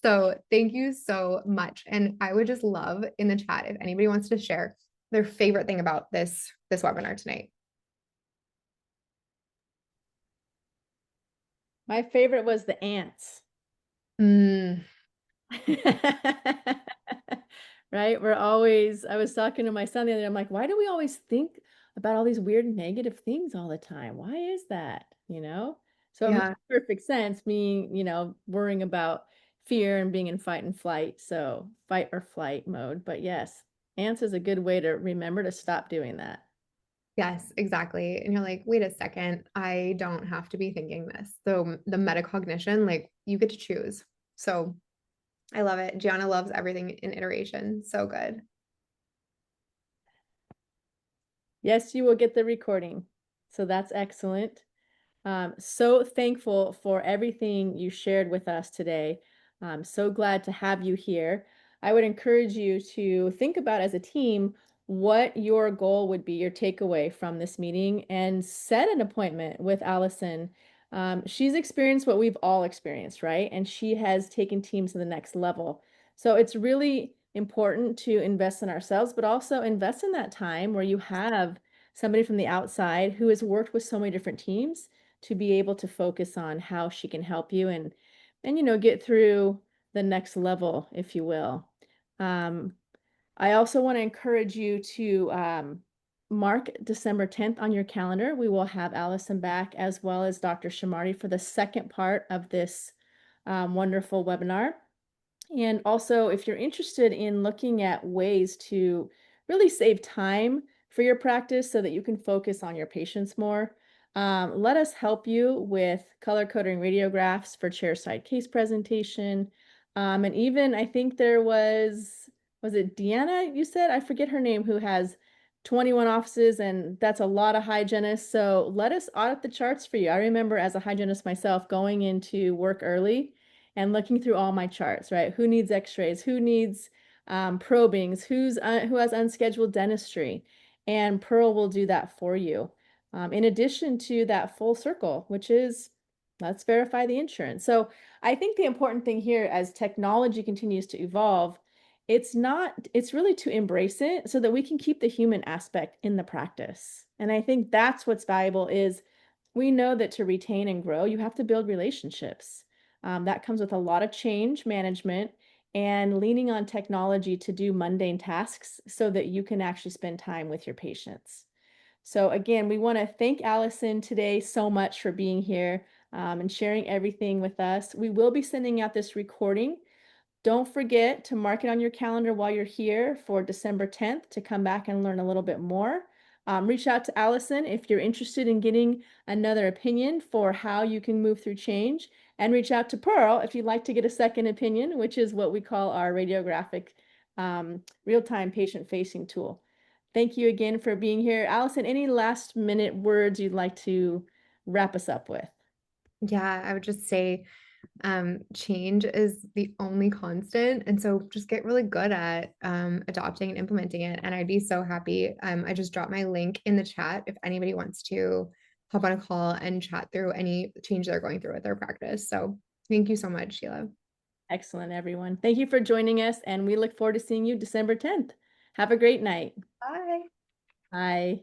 So thank you so much. And I would just love in the chat if anybody wants to share their favorite thing about this webinar tonight. My favorite was the ants. Mm, Right? I was talking to my son the other day, I'm like, why do we always think about all these weird negative things all the time? Why is that? So it makes yeah. perfect sense, me, worrying about fear and being in fight and flight. So fight or flight mode. But yes, ants is a good way to remember to stop doing that. Yes, exactly. And you're like, wait a second, I don't have to be thinking this. So the metacognition, like you get to choose. So I love it. Gianna loves everything in iteration. So good. Yes, you will get the recording. So that's excellent. So thankful for everything you shared with us today. I'm so glad to have you here. I would encourage you to think about as a team what your goal would be, your takeaway from this meeting, and set an appointment with Allison. She's experienced what we've all experienced, right? And she has taken teams to the next level. So it's really important to invest in ourselves, but also invest in that time where you have somebody from the outside who has worked with so many different teams to be able to focus on how she can help you and get through the next level, if you will. Um, I also want to encourage you to mark December 10th on your calendar. We will have Allison back as well as Dr. Shamarty for the second part of this wonderful webinar. And also, if you're interested in looking at ways to really save time for your practice so that you can focus on your patients more, let us help you with color coding radiographs for chairside case presentation. And even I think there was it Deanna, you said? I forget her name, who has 21 offices, and that's a lot of hygienists. So let us audit the charts for you. I remember as a hygienist myself going into work early and looking through all my charts, right? Who needs x-rays? Who needs probings? Who has unscheduled dentistry? And Pearl will do that for you. In addition to that full circle, which is let's verify the insurance. So I think the important thing here as technology continues to evolve, it's really to embrace it so that we can keep the human aspect in the practice. And I think that's what's valuable is we know that to retain and grow, you have to build relationships. That comes with a lot of change management and leaning on technology to do mundane tasks so that you can actually spend time with your patients. So again, we want to thank Allison today so much for being here and sharing everything with us. We will be sending out this recording. Don't forget to mark it on your calendar while you're here for December 10th to come back and learn a little bit more. Reach out to Allison if you're interested in getting another opinion for how you can move through change, and reach out to Pearl if you'd like to get a second opinion, which is what we call our radiographic real-time patient-facing tool. Thank you again for being here. Allison, any last minute words you'd like to wrap us up with? Yeah, I would just say change is the only constant. And so just get really good at adopting and implementing it. And I'd be so happy. I just dropped my link in the chat if anybody wants to hop on a call and chat through any change they're going through with their practice. So thank you so much, Sheila. Excellent, everyone. Thank you for joining us, and we look forward to seeing you December 10th. Have a great night. Bye. Bye.